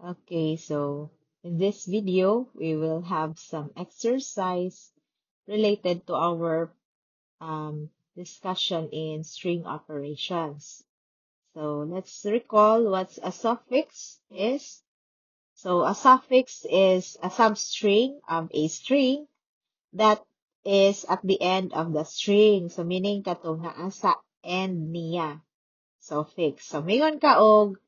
Okay, so in this video, we will have some exercise related to our discussion in string operations. So let's recall what a suffix is. So a suffix is a substring of a string that is at the end of the string. So meaning katong naa sa end niya. Suffix. So mingon ka og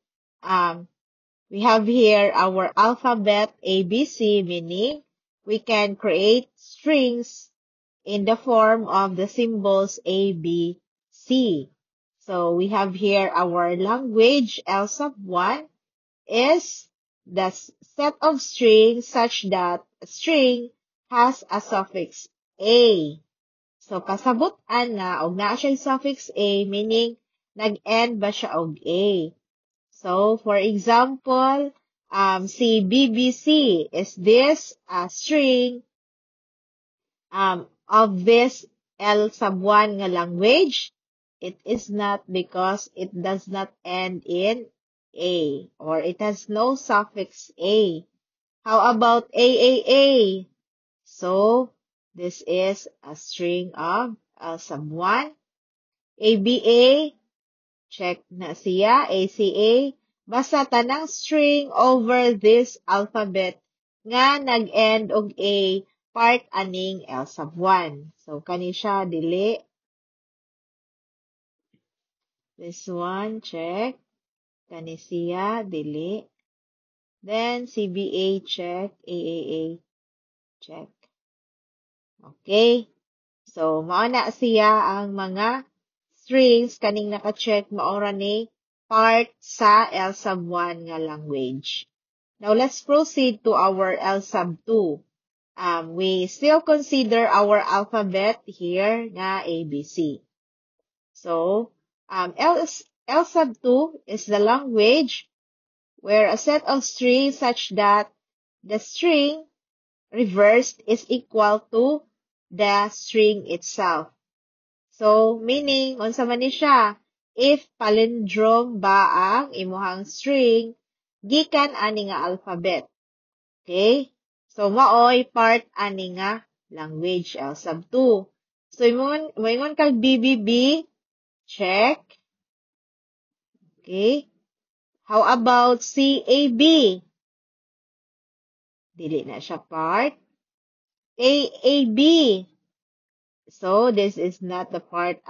we have here our alphabet ABC, meaning we can create strings in the form of the symbols A, B, C. So we have here our language L sub 1 is the set of strings such that a string has a suffix A. So kasabutan na og naa siya suffix A, meaning nag-end ba siya og A. So, for example, si BBC, is this a string of this L sub 1 nga language? It is not because it does not end in A or it has no suffix A. How about AAA? So, this is a string of L sub 1. ABA, check na siya, ACA. Basta tanang string over this alphabet nga nag-end og A, part aning L sub 1. So, kani siya, dili. This one, check. Kani siya, dili. Then, CBA, check. AAA, check. Okay. So, mauna siya ang mga strings kaning naka-check maora ni part sa L sub 1 nga language. Now, let's proceed to our L sub 2. We still consider our alphabet here nga ABC. So, L sub 2 is the language where a set of strings such that the string reversed is equal to the string itself. So, meaning, unsa man ni siya, if palindrome ba ang imuhang string, gikan ani nga alphabet. Okay? So, maoy part ani nga language L sub 2. So, moingon kag BBB, check. Okay? How about CAB? Dili na siya part. AAB. So, this is not a part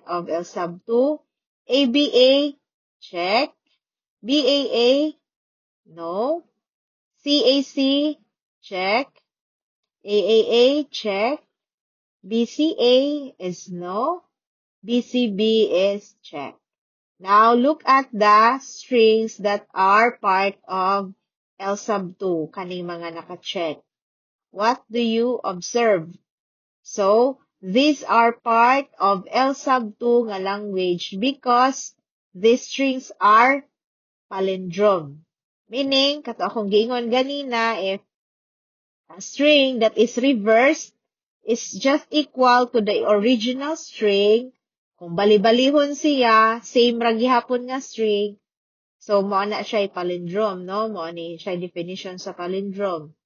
of L sub 2. ABA, check. BAA, no. CAC, check. AAA, check. BCA is no. BCB is check. Now, look at the strings that are part of L sub 2, kaning mga naka-check. What do you observe? So, these are part of L sub 2 nga language because these strings are palindrome. Meaning, kato akong giingon ganina, if a string that is reversed is just equal to the original string, kung bali-balihon siya, same ra gihapon nga string, so mo na siya palindrome, no? Mo ni siya definition sa palindrome.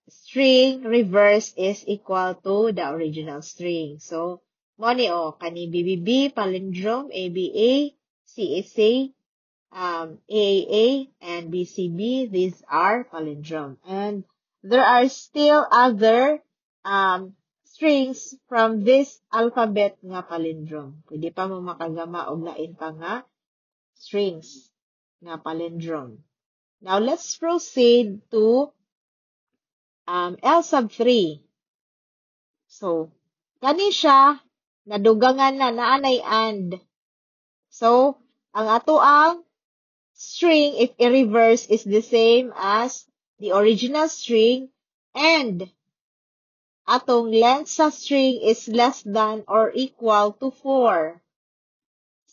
String reverse is equal to the original string. So, mo ni kani BBB, palindrome, ABA, CAC, AAA, and BCB, these are palindrome. And there are still other strings from this alphabet nga palindrome. Pwede pa mo makagama og lain pa nga strings nga palindrome. Now, let's proceed to L sub 3. So, kani siya, nadugangan na naanay and. So, ang ato ang string, if i-reverse, is the same as the original string and atong length sa string is less than or equal to 4.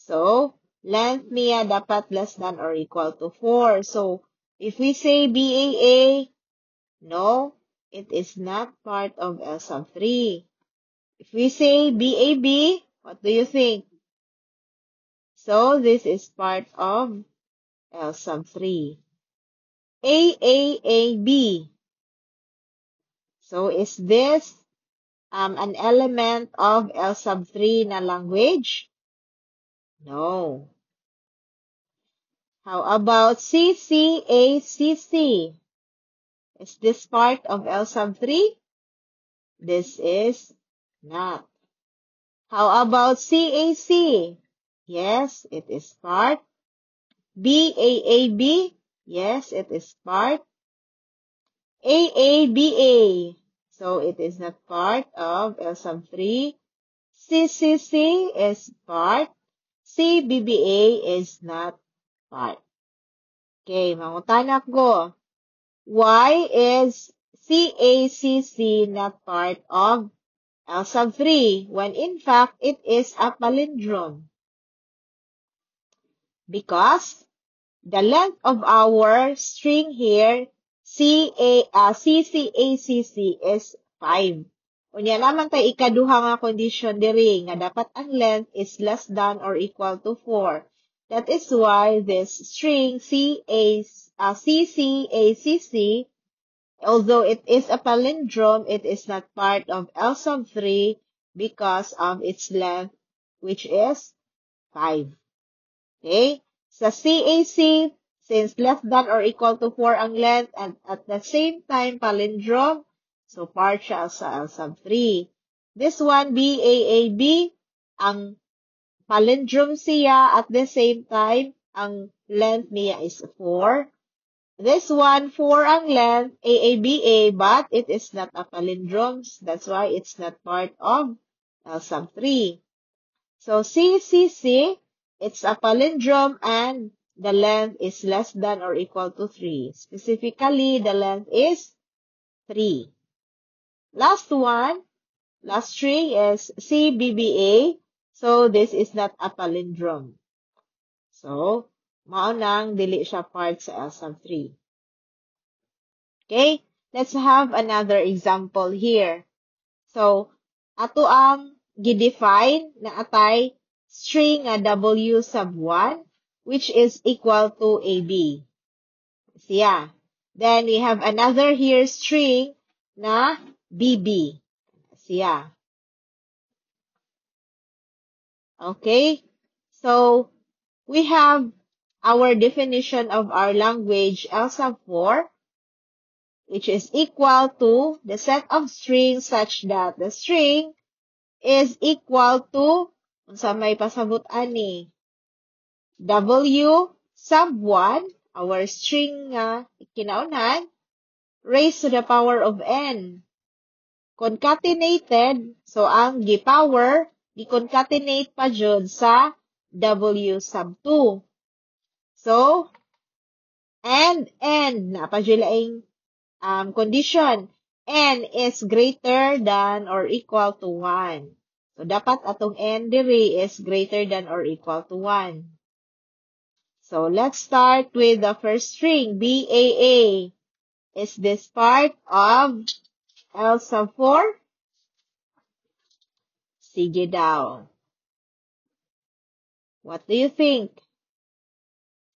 So, length niya dapat less than or equal to 4. So, if we say BAA, no, it is not part of L sub 3. If we say BAB, what do you think? So, this is part of L sub 3. AAAB. So, is this an element of L sub 3 na language? No. How about CCACC? Is this part of L sub 3? This is not. How about CAC? Yes, it is part. BAAB? Yes, it is part. AABA. So, it is not part of L sub 3. CCC is part. CBBA is not part. Okay, mangutanak ko. Why is CACC not part of L sub 3 when in fact it is a palindrome? Because the length of our string here, CCACC is 5. Unya naman tayo ikaduha nga condition diri nga dapat ang length is less than or equal to 4. That is why this string CCACC, although it is a palindrome, it is not part of L sub 3 because of its length, which is 5. Okay? Sa CAC, since less than or equal to 4 ang length and at the same time palindrome, so part siya sa L sub 3. This one, BAAB, ang palindrome siya at the same time, ang length niya is 4. This one, 4 ang length, AABA, but it is not a palindrome. That's why it's not part of L sub 3. So, CCC, it's a palindrome and the length is less than or equal to 3. Specifically, the length is 3. Last one, last string is CBBA. So, this is not a palindrome. So, maunang dili siya part sa L sub 3. Okay, let's have another example here. So, ato ang gidefine na atay string W sub 1, which is equal to AB. Siya. Then, we have another here string na BB. Siya. Okay? So, we have our definition of our language L sub 4, which is equal to the set of strings such that the string is equal to, unsa may pasabot ani, W sub 1, our string nga kinaunhan, raised to the power of n. Concatenated, so ang gi-power, gi-concatenate pa jud sa W sub 2. So, and na pa jud laing condition, n is greater than or equal to 1. So, dapat atong n diri is greater than or equal to 1. So, let's start with the first string, BAA. Is this part of L sub 4? Sige daw. What do you think?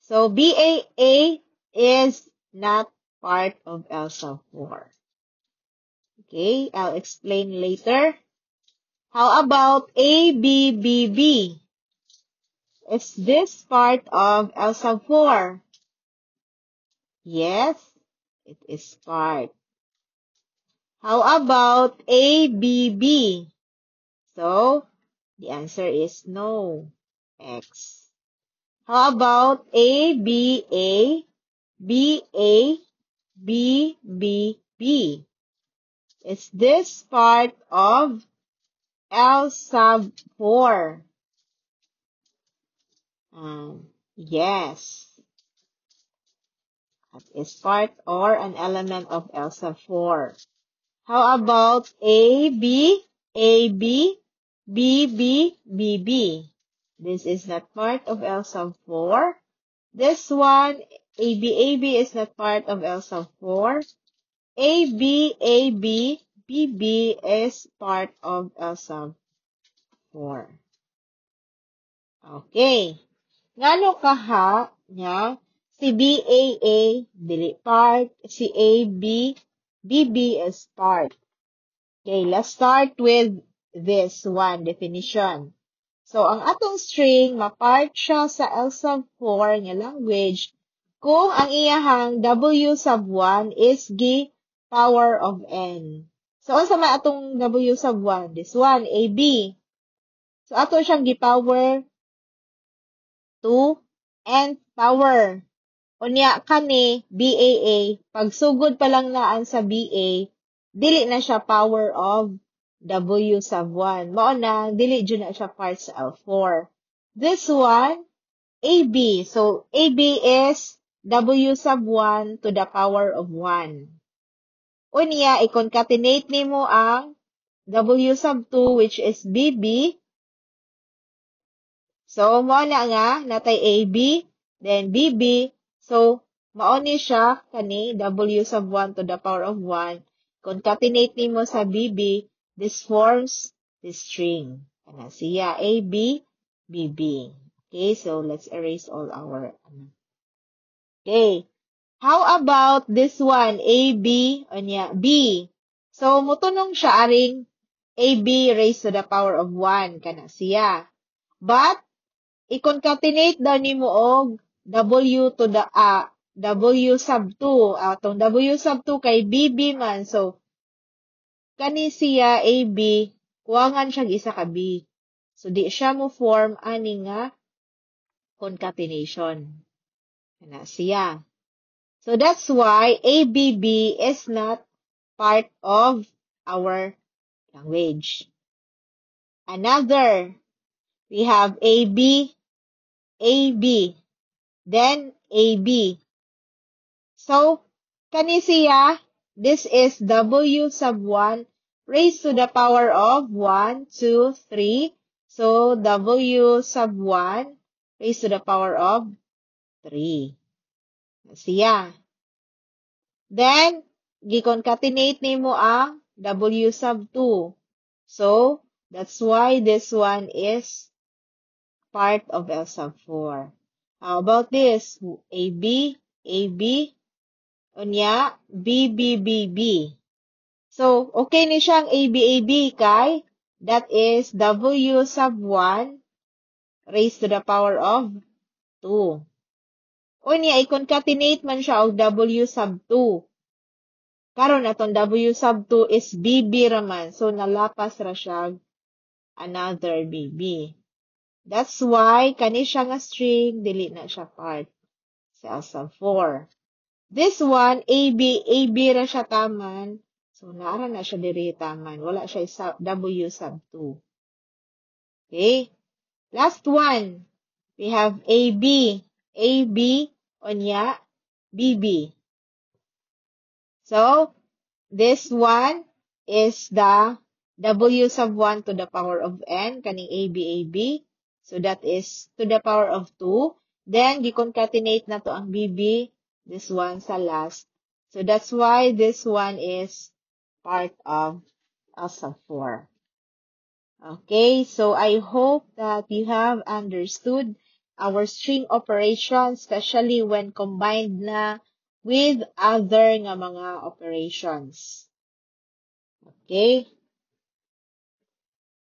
So, BAA is not part of L sub 4. Okay, I'll explain later. How about ABBB? Is this part of L sub 4? Yes, it is part. How about ABB? So, the answer is no, X. How about ABA, BA, BBB? Is this part of L sub 4? Yes. That is part or an element of L sub 4. How about AB, AB, BB, BB? This is not part of L sub 4. This one, AB, AB is not part of L sub 4. AB, AB, BB is part of L sub 4. Okay. Ngano kaha niya Si BAA, dili part. Si BB is part. Okay, let's start with this one definition. So, ang atong string, mapart siya sa L sub 4 nga language kung ang iyahang W sub 1 is g power of n. So, unsa may atong W sub 1? This one, AB. So, ato siyang g power 2 n power. Unya kani BAA, pagsugod pa lang naan sa BA, dili na siya power of W sub 1. Mao na, dili dyan na siya part sa L4. This one, AB. So, AB is W sub 1 to the power of 1. Unya, i-concatenate nimo ang W sub 2, which is BB. So, mao na nga, natay AB, then BB. So, mao ni siya, kani, W sub 1 to the power of 1. Concatenate nimo sa BB, this forms this string. Kana siya, AB, BB. Okay, so let's erase all our, okay. How about this one, AB, onya, B. So, mutunong siya aring AB raised to the power of 1, kana siya. But, i-concatenate daw nimo og W to the, W sub 2. Atong W sub 2 kay BB man. So, kani siya AB, kuwangan siya isa ka B. So, di siya mo form ani nga concatenation. Kana siya. So, that's why ABB is not part of our language. Another, we have AB, AB, then AB. So, kani siya, this is W sub 1 raised to the power of 1, 2, 3. So, W sub 1 raised to the power of 3. Siya. Then, gi-concatenate nimo ang W sub 2. So, that's why this one is part of L sub 4. How about this? AB, AB, unya, BB. So, okay ni siyang AB kay that is W sub 1 raised to the power of 2. Unya, i-concatenate man siya og W sub 2. Karon atong W sub 2 is BB raman. So, nalapas ra siya another BB. That's why, kani siya nga string, dili na siya part sa L sub 4. This one, AB ra siya taman. So, naara na siya diri taman. Wala siya W sub 2. Okay? Last one. We have AB, unya, BB. So, this one is the W sub 1 to the power of n, kaning AB. So, that is to the power of 2. Then, gi-concatenate na to ang BB, this one sa last. So, that's why this one is part of L sub 4. Okay, so I hope that you have understood our string operations, especially when combined na with other nga mga operations. Okay?